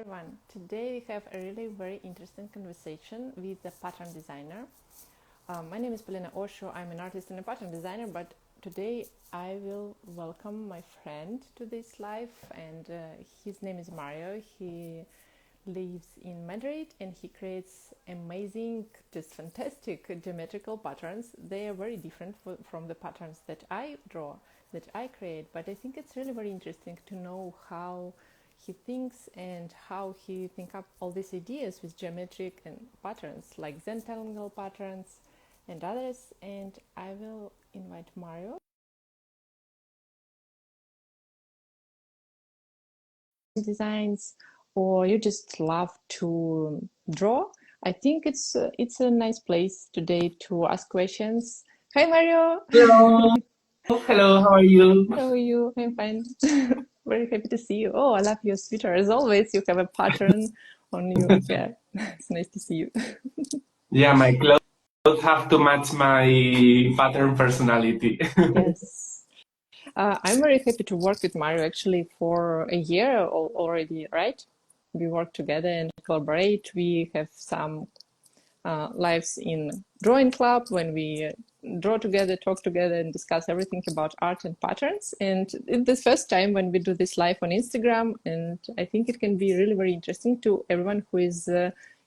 everyone. Today we have a really very interesting conversation with a pattern designer. My name is Polina Osho. I'm an artist and a pattern designer, but today I will welcome my friend to this live, and his name is Mario. He lives in Madrid and he creates amazing, just fantastic geometrical patterns. They are very different from the patterns that I draw, that I create, but I think it's really very interesting to know how he thinks and how he think up all these ideas with geometric and patterns like Zentangle patterns and others. And I will invite Mario. Designs, or you just love to draw, I think it's a nice place today to ask questions. Hi Mario. Hello. Hello, how are you? How are you? I'm fine. Very happy to see you. Oh, I love your sweater. As always, you have a pattern on you. Yeah, it's nice to see you. Yeah, my clothes have to match my pattern personality. Yes. I'm very happy to work with Mario actually for a year already, right? We work together and collaborate. We have some lives in drawing club when we draw together, talk together, and discuss everything about art and patterns. And it's the first time when we do this live on Instagram, and I think it can be really very interesting to everyone who is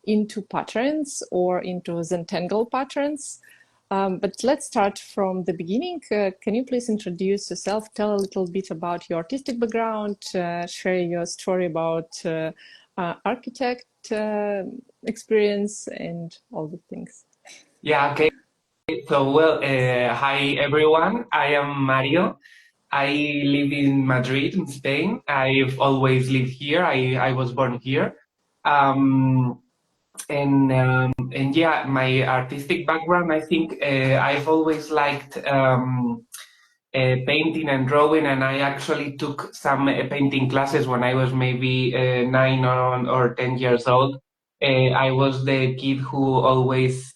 into patterns or into Zentangle patterns. But let's start from the beginning. Can you please introduce yourself, tell a little bit about your artistic background, share your story about architect experience and all the things? Yeah, okay. So, well, hi everyone. I am Mario. I live in Madrid, in Spain. I've always lived here. I was born here. Um, and yeah, my artistic background, I think I've always liked painting and drawing, and I actually took some painting classes when I was maybe 9 or 10 years old. I was the kid who always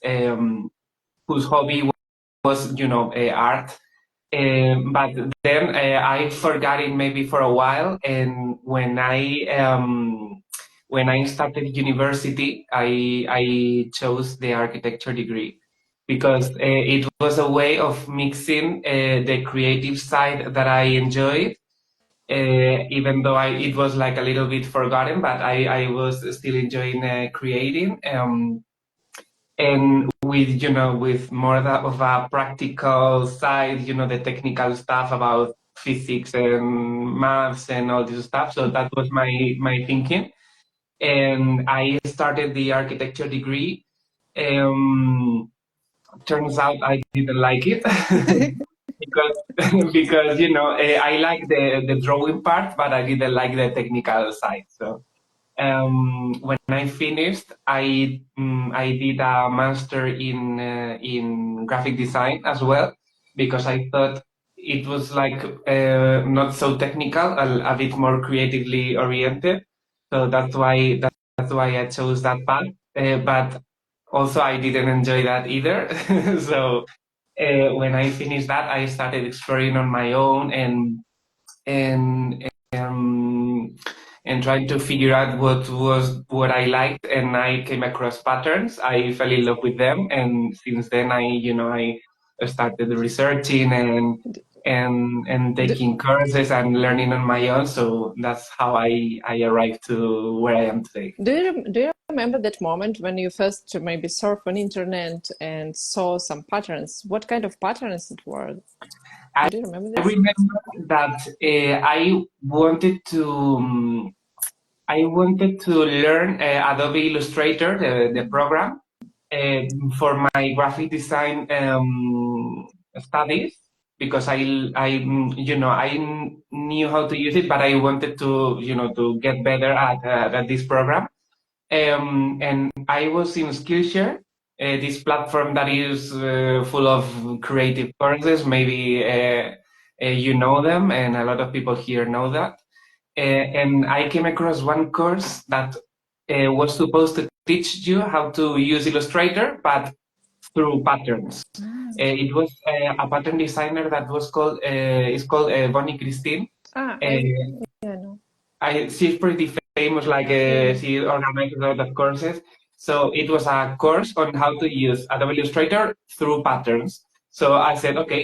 whose hobby was, art. But then I forgot it maybe for a while, and when I started university, I chose the architecture degree because it was a way of mixing the creative side that I enjoyed, even though it was like a little bit forgotten, but I was still enjoying creating. And with, with more of a practical side, the technical stuff about physics and maths and all this stuff. So that was my thinking. And I started the architecture degree. Turns out I didn't like it because I like the drawing part, but I didn't like the technical side. So when I finished, I did a master in graphic design as well, because I thought it was like not so technical, a bit more creatively oriented. So that's why I chose that path. But also I didn't enjoy that either. So when I finished that, I started exploring on my own and and trying to figure out what I liked, and I came across patterns. I fell in love with them, and since then I started researching and taking courses and learning on my own. So that's how I arrived to where I am today. Do you remember that moment when you first maybe surfed on internet and saw some patterns? What kind of patterns it were? I Do you remember I this? remember that I wanted to learn Adobe Illustrator, the program, uh, for my graphic design studies, because I knew how to use it, but I wanted to get better at this program. And I was in Skillshare, this platform that is full of creative courses. Maybe you know them, and a lot of people here know that. And I came across one course that was supposed to teach you how to use Illustrator, but through patterns. It was a pattern designer that was called Bonnie Christine. Ah, Uh, yeah, no. she's pretty famous, like she organized a lot of courses. So it was a course on how to use Adobe Illustrator through patterns. So I said, okay,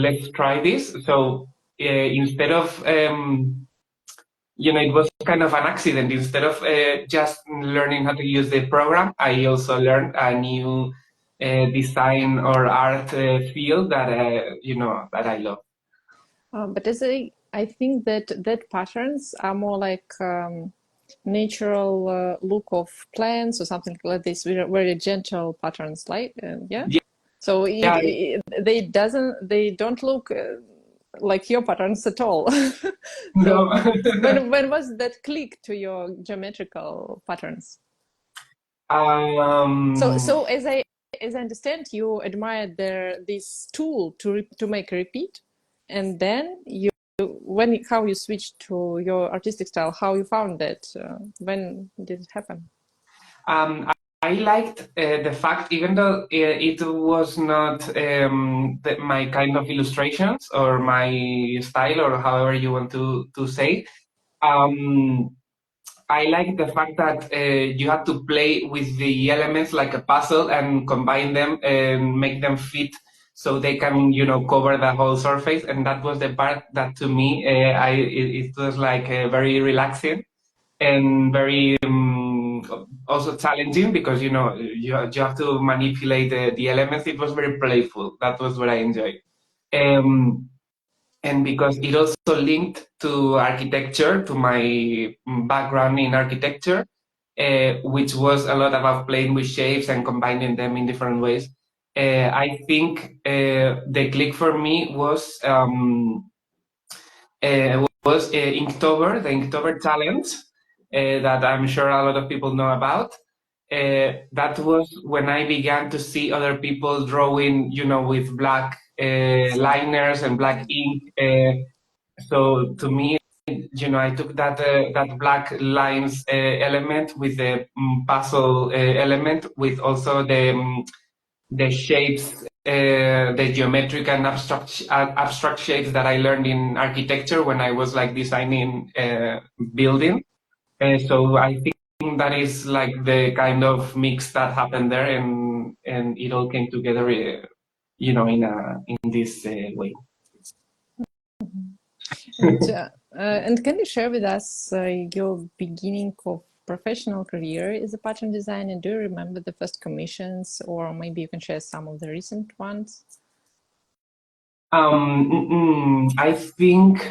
let's try this. So instead of it was kind of an accident. Instead of just learning how to use the program, I also learned a new design or art field that that I love. But as I think that patterns are more like natural look of plants or something like this, very, very gentle patterns, like yeah. Yeah, So yeah, they don't look like your patterns at all. no. So when was that click to your geometrical patterns? um, So as I understand, you admired this tool to make a repeat, and then you when how you switched to your artistic style, how you found that, when did it happen? Um, I liked the fact, even though it was not my kind of illustrations or my style or however you want to say, um, I like the fact that you have to play with the elements like a puzzle and combine them and make them fit so they can, cover the whole surface. And that was the part that to me, it was like very relaxing and very also challenging because you have to manipulate the elements. It was very playful. That was what I enjoyed. Um, and because it also linked to architecture, to my background in architecture, which was a lot about playing with shapes and combining them in different ways. I think the click for me was Inktober, the Inktober challenge that I'm sure a lot of people know about. That was when I began to see other people drawing, with black liners and black ink. So to me, I took that black lines element with the puzzle element, with also the shapes, the geometric and abstract shapes that I learned in architecture when I was like designing building. So I think that is like the kind of mix that happened there, and it all came together, in this way. And can you share with us your beginning of professional career as a pattern designer? Do you remember the first commissions, or maybe you can share some of the recent ones? I think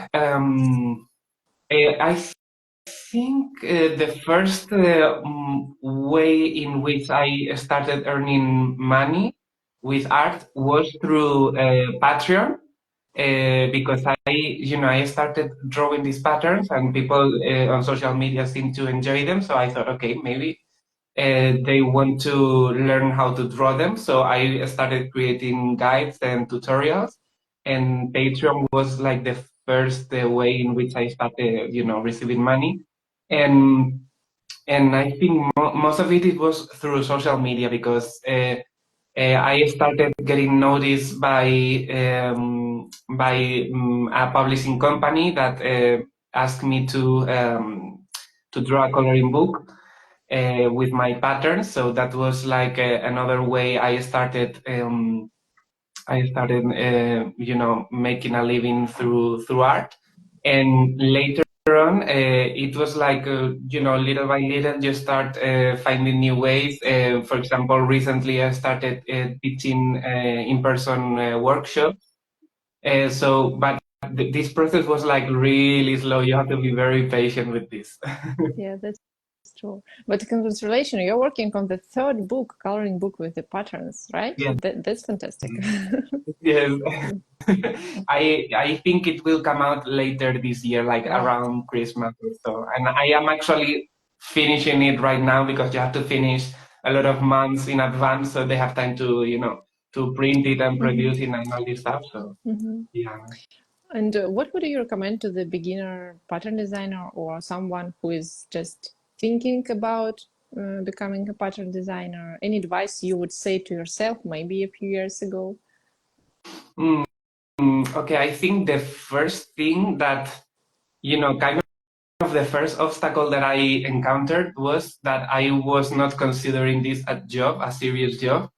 I think the first way in which I started earning money with art was through Patreon, because I started drawing these patterns and people on social media seem to enjoy them. So I thought, okay, maybe they want to learn how to draw them. So I started creating guides and tutorials, and Patreon was like the first way in which I started, receiving money. And I think most of it was through social media because I started getting noticed by a publishing company that asked me to draw a coloring book with my patterns. So that was like another way I started. Making a living through art, and later on, it was like little by little, you start finding new ways. For example, recently I started teaching in-person workshops. But this process was like really slow. You have to be very patient with this. Yeah, that's true. But congratulations, you're working on the third book, coloring book with the patterns, right? Yes, That's fantastic. yes. I think it will come out later this year, like Wow. around Christmas or so. And I am actually finishing it right now because you have to finish a lot of months in advance, so they have time to, to print it and Hmm. produce it and all this stuff. So Hmm. yeah. And what would you recommend to the beginner pattern designer or someone who is just thinking about becoming a pattern designer? Any advice you would say to yourself maybe a few years ago? Okay, I think the first thing that kind of the first obstacle that I encountered was that I was not considering this a job, a serious job.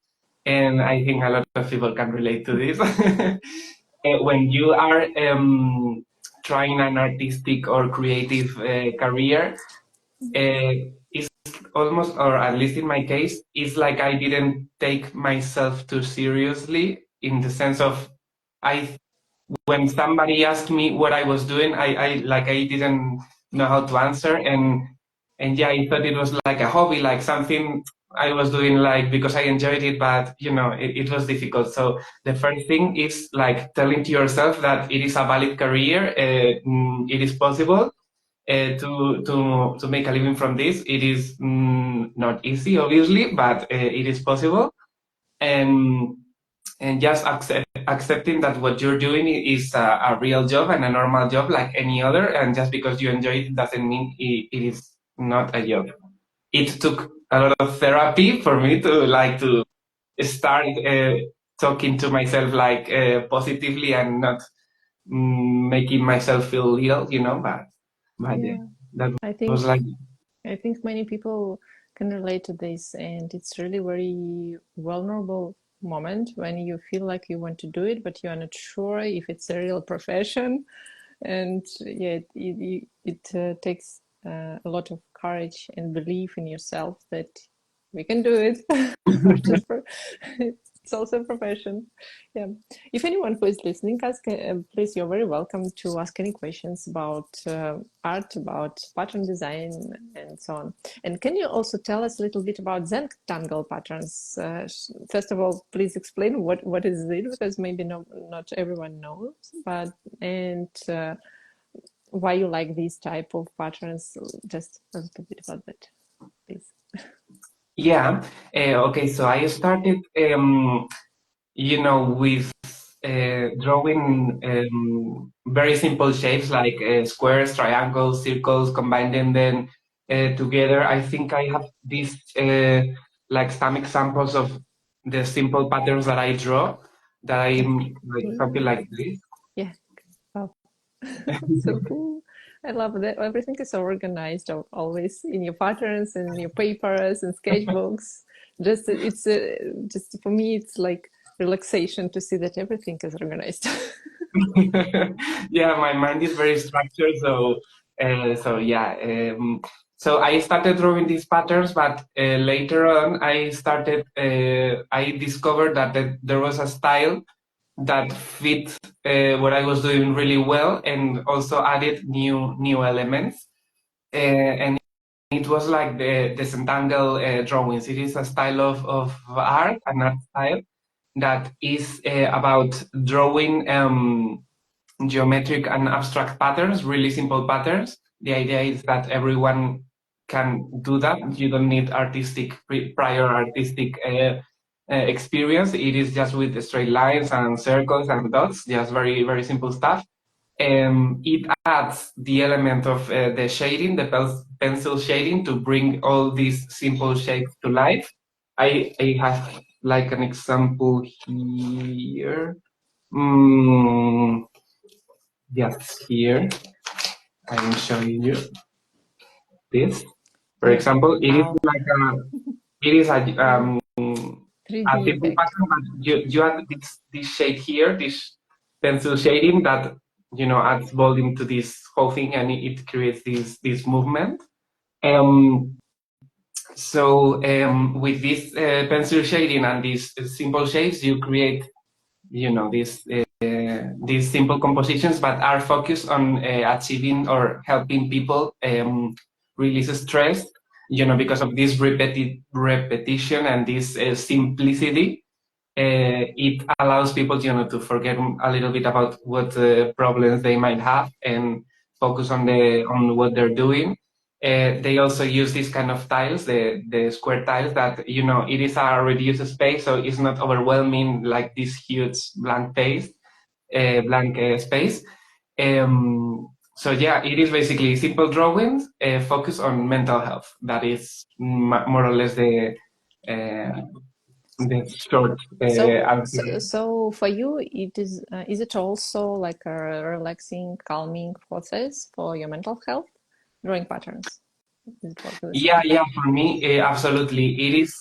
And I think a lot of people can relate to this. When you are trying an artistic or creative career, it's almost, or at least in my case, it's like I didn't take myself too seriously in the sense of I when somebody asked me what I was doing, I didn't know how to answer, and yeah, I thought it was like a hobby, like something I was doing like because I enjoyed it, but it was difficult. So the first thing is like telling to yourself that it is a valid career, it is possible. To make a living from this, it is not easy, obviously, but it is possible, and just accepting that what you're doing is a real job and a normal job like any other, and just because you enjoy it doesn't mean it is not a job. It took a lot of therapy for me to start talking to myself like positively and not making myself feel ill, but yeah, Yeah, that I was think like. I think many people can relate to this, and it's really very vulnerable moment when you feel like you want to do it, but you are not sure if it's a real profession. And yeah, it takes a lot of courage and belief in yourself that we can do it. Art is it's also a profession. Yeah. If anyone who is listening, please, you're very welcome to ask any questions about art, about pattern design, and so on. And can you also tell us a little bit about Zentangle patterns? First of all, please explain what is it, because maybe not everyone knows, but and why you like these type of patterns. Just a little bit about that, please. Yeah. Okay. So I started, with drawing very simple shapes like squares, triangles, circles, combine them then together. I think I have these like some examples of the simple patterns that I draw that Yeah. I'm like something Ooh. like this. Yeah. Wow. So cool. I love that everything is so organized always in your patterns and your papers and sketchbooks. Just it's just for me it's like relaxation to see that everything is organized. Yeah, my mind is very structured, so yeah. So I started drawing these patterns, but later on, I discovered that there was a style that fit what I was doing really well, and also added new elements. And it was like the Centangle drawings. It is a style of art, an art style that is about drawing. Geometric and abstract patterns, really simple patterns. The idea is that everyone can do that. You don't need prior artistic experience. It is just with straight lines and circles and dots, just very, very simple stuff. It adds the element of the shading, the pencil shading, to bring all these simple shapes to life. I have like an example here. Mm, just here, I'm showing you this. For Yeah. example, Wow. it is Yeah. a 3D simple effect. pattern, but you have this shade here, this pencil shading that adds volume to this whole thing, and it creates this movement. Um, with this pencil shading and these simple shades, you create these simple compositions, but are focused on achieving or helping people release stress, because of this repetition and this simplicity. It allows people, to forget a little bit about what problems they might have and focus on what they're doing. They also use these kind of tiles, the square tiles that, it is a reduced space, so it's not overwhelming like this huge blank space. So yeah, it is basically simple drawings focused on mental health. That is more or less uh, the short answer. So for you, is it also like a relaxing, calming process for your mental health? drawing patterns? Does it work the Yeah, same? yeah, for me, absolutely. It is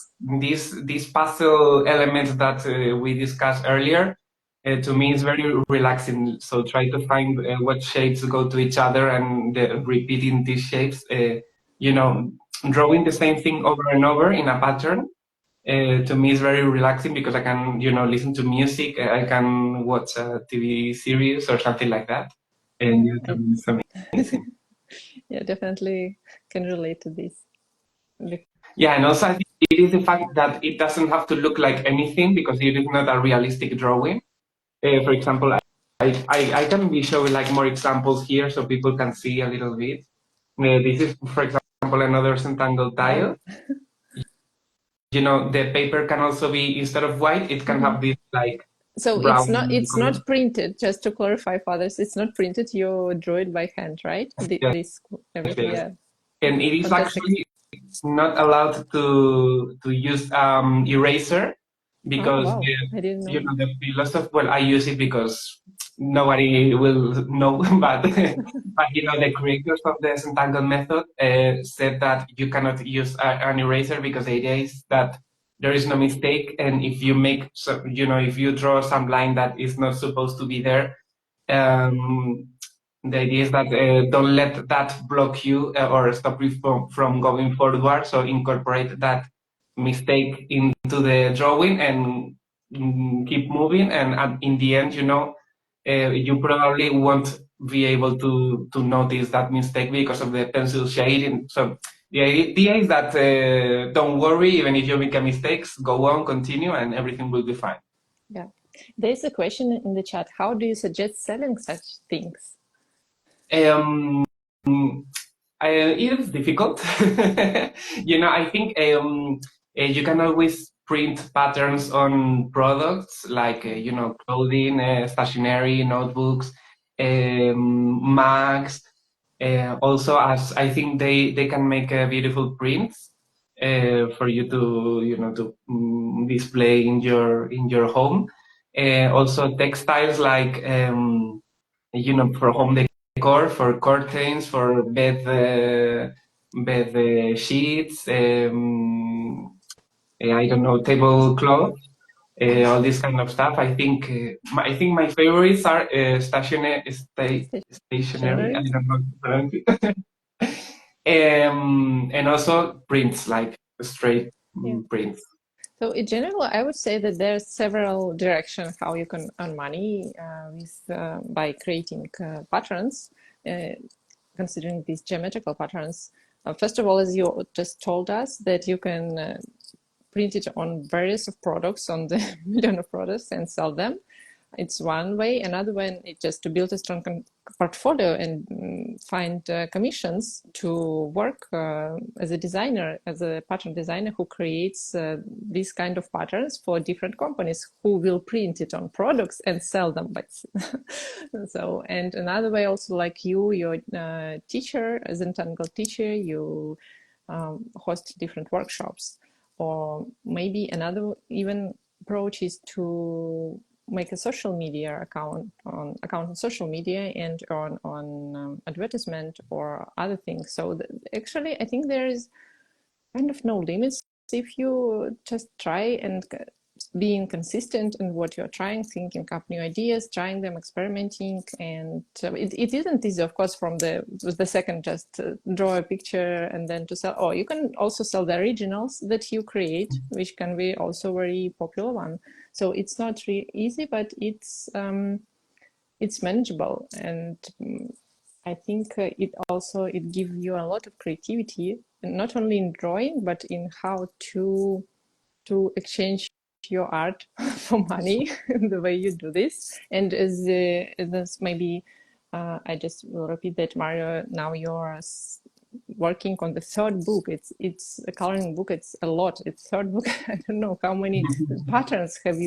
these puzzle elements that we discussed earlier. To me, it's very relaxing. So try to find what shapes go to each other and repeating these shapes. You know, drawing the same thing over and over in a pattern. To me, is very relaxing because I can, listen to music. I can watch a TV series or something like that. And yeah, to I, me, it's amazing. yeah, definitely can relate to this. Yeah, and also I think it is the fact that it doesn't have to look like anything because it is not a realistic drawing. For example, I can be showing like more examples here so people can see a little bit. This is, for example, another centangle Wow. tile. The paper can also be, instead of white, it can Mhm. have this like So brown it's color. not printed, just to clarify for others, it's not printed, you drew it by hand, right? Yes, This everything, yes. yeah. And it is Fantastic. actually not allowed to use eraser Oh, because wow. I didn't know. the philosophy. Well, I use it because nobody will know, but the creators of the Centangle method said that you cannot use an eraser because the idea is that there is no mistake, and if you make if you draw some line that is not supposed to be there, um, the idea is that don't let that block you or stop you from going forward. So incorporate that mistake into the drawing and keep moving. And in the end, you probably won't be able to notice that mistake because of the pencil shading. So the idea is that don't worry, even if you make a mistakes, go on, continue, and everything will be fine. Yeah. There's a question in the chat. How do you suggest selling such things? Um, it is difficult. I think you can always print patterns on products like, clothing, stationery, notebooks, mags. Also, as I think they can make beautiful prints for you to display in your home. Also, textiles like for home decor, for curtains, for bed sheets, I don't know, tablecloth, all this kind of stuff. I think my favorites are stationery. I Stationery? don't know how to pronounce it. And also prints, like straight Yeah. prints. So in general, I would say that there's several directions how you can earn money by creating patterns, uh, considering these geometrical patterns. First of all, as you just told us, that you can print it on various of products, on the million of products, and sell them. It's one way. Another one is just to build a strong portfolio and find commissions to work as a designer, as a pattern designer who creates these kind of patterns for different companies who will print it on products and sell them. But so, and another way also, like you're teacher, as an Tangle teacher, you host different workshops. Or maybe another even approach is to make a social media account on social media and on advertisement or other things. So actually, I think there is kind of no limits if you just try and being consistent in what you're trying, thinking up new ideas, trying them, experimenting. And it isn't easy, of course, from the second just draw a picture and then to sell. Or you can also sell the originals that you create, which can be also very popular one. So it's not really easy, but it's manageable. And I think it gives you a lot of creativity, and not only in drawing, but in how to exchange your art for money, the way you do this. And as this maybe, I just will repeat that, Mario, now you're working on the third book. It's a coloring book. It's a lot. It's third book. I don't know how many patterns have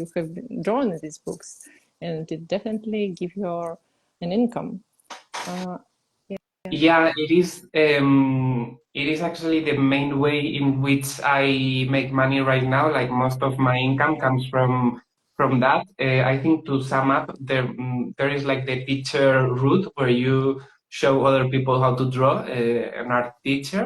drawn in these books, and it definitely give you an income. Uh, Yeah, it is. It is actually the main way in which I make money right now. Like most of my income comes from that. I think to sum up, there is like the teacher route where you show other people how to draw, an art teacher.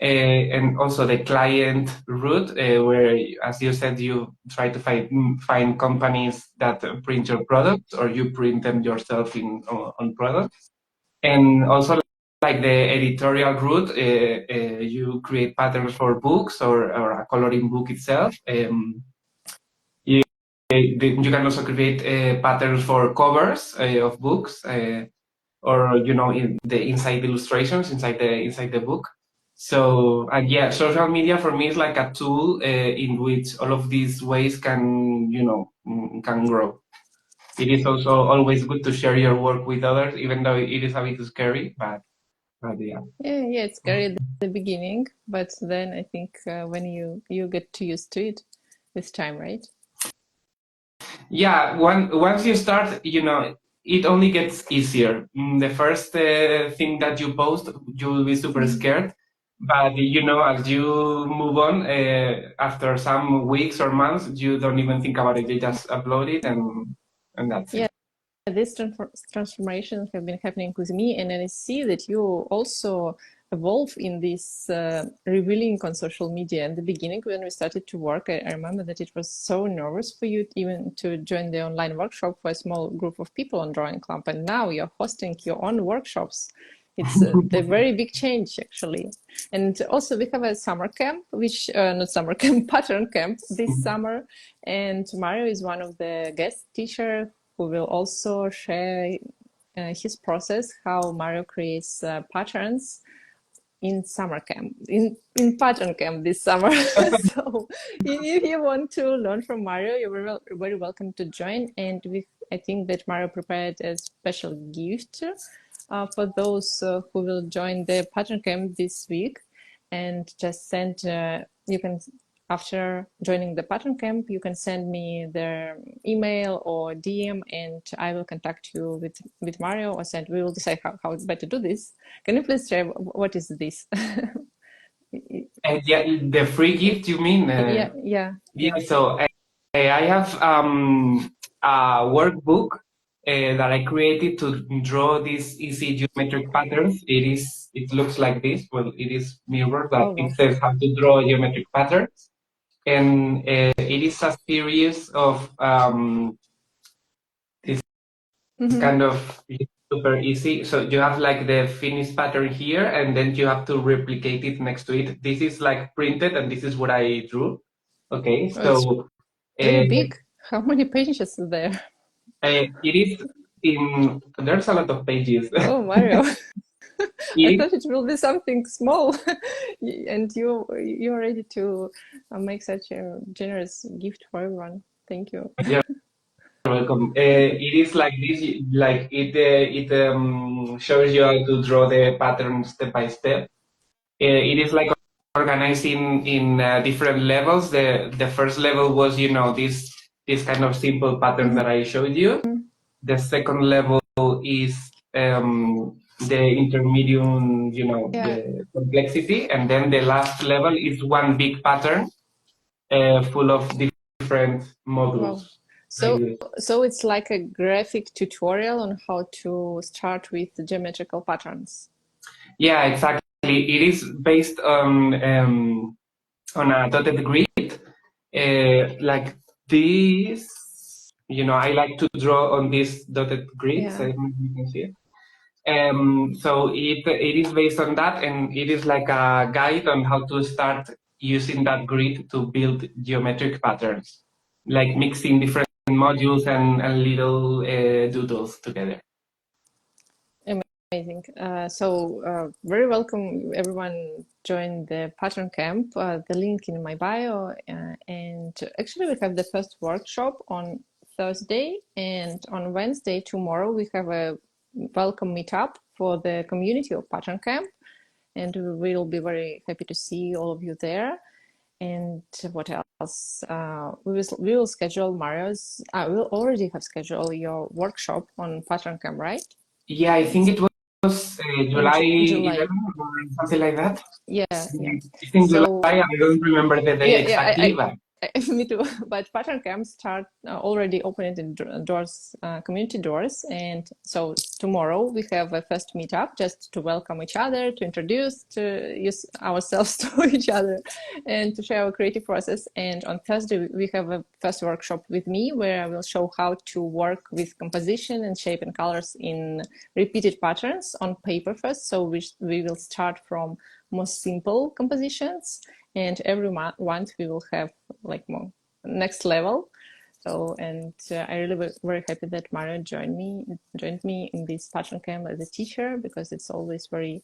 And also the client route, where, as you said, you try to find companies that print your products, or you print them yourself on products. And also like the editorial route, you create patterns for books, or a coloring book itself. You, you can also create patterns for covers of books, or in the inside illustrations inside the book. So, and yeah, social media for me is like a tool in which all of these ways can grow. It is also always good to share your work with others, even though it is a bit scary, but yeah. Yeah, it's scary at the beginning, but then I think when you get too used to it with time, right? Yeah, once you start, it only gets easier. The first thing that you post, you will be super scared. But, as you move on, after some weeks or months, you don't even think about it. You just upload it, and that's Yeah, it. these transformations have been happening with me, and I see that you also evolve in this revealing on social media. In the beginning, when we started to work, I remember that it was so nervous for you even to join the online workshop for a small group of people on Drawing Club, and now you're hosting your own workshops. It's a very big change, actually. And also, we have a summer camp, which not summer camp, pattern camp this summer. And Mario is one of the guest teachers who will also share his process, how Mario creates patterns in summer camp, in pattern camp this summer. So if you want to learn from Mario, you're very welcome to join. And I think that Mario prepared a special gift for those who will join the pattern camp this week. And just send, you can, after joining the pattern camp, you can send me their email or DM, and I will contact you with Mario, or send, we will decide how better to do this. Can you please share what is this? And yeah, the free gift, you mean? Yeah. So I have a workbook that I created to draw these easy geometric patterns. It looks like this. Well, it is mirrored, but Oh, it wow. says how to draw geometric patterns. And it is a series of this kind of super easy. So you have like the finished pattern here, and then you have to replicate it next to it. This is like printed, and this is what I drew. Okay, Oh, it's so really uh, big. How many pages is there? it is there's a lot of pages. Oh, Mario. I It thought it will be something small, and you're ready to make such a generous gift for everyone. Thank you. is welcome. It is like this, like it shows you how to draw the pattern step by step. It is like organized in different levels. The first level was, this kind of simple pattern that I showed you. The second level is the intermediate, Yeah. the complexity, and then the last level is one big pattern full of different Wow. modules. Like So, this. so it's like a graphic tutorial on how to start with the geometrical patterns. Yeah, exactly. It is based on a dotted grid, like this. I like to draw on these dotted grids. Yeah. I don't know if you can see it. So it is based on that, and it is like a guide on how to start using that grid to build geometric patterns, like mixing different modules and little doodles together. Amazing. Very welcome everyone join the pattern camp. The link in my bio. And actually, we have the first workshop on Thursday, and on Wednesday, tomorrow, we have a welcome meetup for the community of pattern camp. And we will be very happy to see all of you there. And what else? We will schedule Mario's. We'll already have scheduled your workshop on pattern camp, right? Yeah, I think it was On July July. 11th or something like that. Yeah. I think July. So I don't remember the day yeah, exactly, but. Me too. But pattern camps start already opening the doors, community doors. And so tomorrow we have a first meetup just to welcome each other, to introduce to use ourselves to each other, and to share our creative process. And on Thursday we have a first workshop with me where I will show how to work with composition and shape and colors in repeated patterns on paper first. So we will start from most simple compositions, and every month we will have like more next level. So, and I really very happy that Mario joined me in this pattern camp as a teacher, because it's always very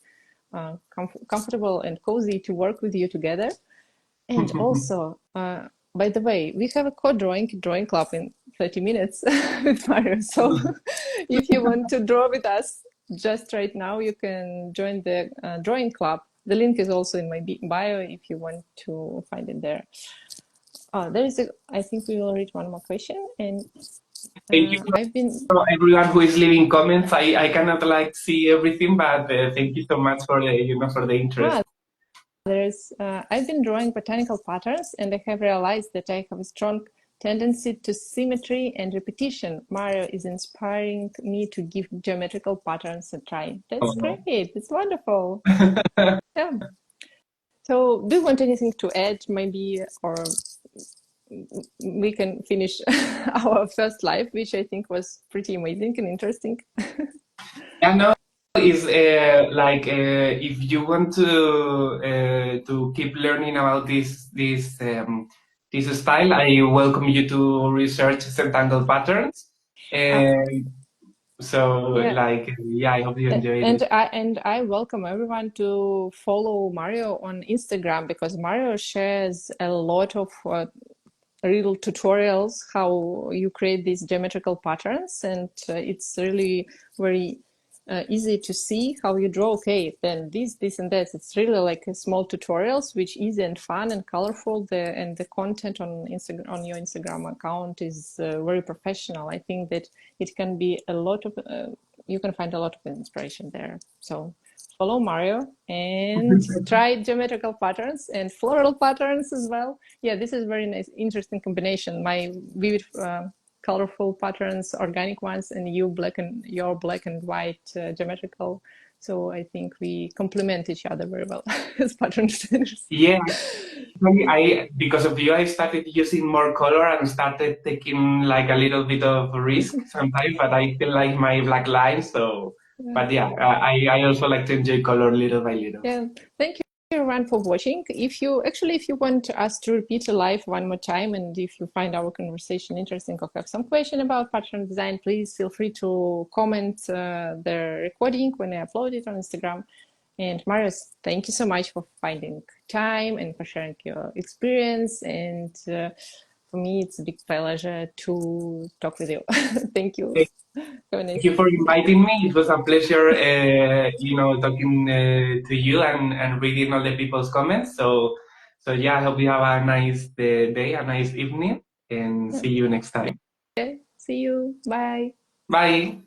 comfortable and cozy to work with you together. And also, by the way, we have a drawing club in 30 minutes with Mario. So if you want to draw with us just right now, you can join the drawing club. The link is also in my bio if you want to find it there. There is I think we will read one more question. And Thank you I've been for everyone who is leaving comments. I cannot like see everything, but thank you so much for for the interest. I've been drawing botanical patterns, and I have realized that I have a strong tendency to symmetry and repetition. Mario is inspiring me to give geometrical patterns a try. That's great. It's wonderful. Yeah. So, do you want anything to add, maybe, or we can finish our first live, which I think was pretty amazing and interesting. Yeah, no, is if you want to keep learning about this style, I welcome you to research centangle patterns. And so, Yeah. I hope you enjoyed it. And I welcome everyone to follow Mario on Instagram, because Mario shares a lot of real tutorials how you create these geometrical patterns, and it's really very easy to see how you draw. Okay, then this and that. It's really like a small tutorials, which easy and fun and colorful. And the content on Instagram, on your Instagram account, is very professional. I think that it can be a lot of you can find a lot of inspiration there. So follow Mario and try geometrical patterns and floral patterns as well. Yeah, this is very nice, interesting combination. My vivid, colorful patterns, organic ones, and your black and white geometrical. So I think we complement each other very well as pattern designers. Yeah, I because of you, I started using more color and started taking like a little bit of risk sometimes, but I still like my black lines. So, but yeah, I also like to enjoy color little by little. Yeah, thank you everyone for watching. If you want us to repeat a live one more time, and if you find our conversation interesting or have some question about pattern design, please feel free to comment the recording when I upload it on Instagram. And Marius, thank you so much for finding time and for sharing your experience. And for me, it's a big pleasure to talk with you. Thank you. Have a nice Thank you for inviting me. It was a pleasure, talking to you and reading all the people's comments. So yeah, I hope you have a nice day, a nice evening, and see you next time. Okay, see you. Bye. Bye.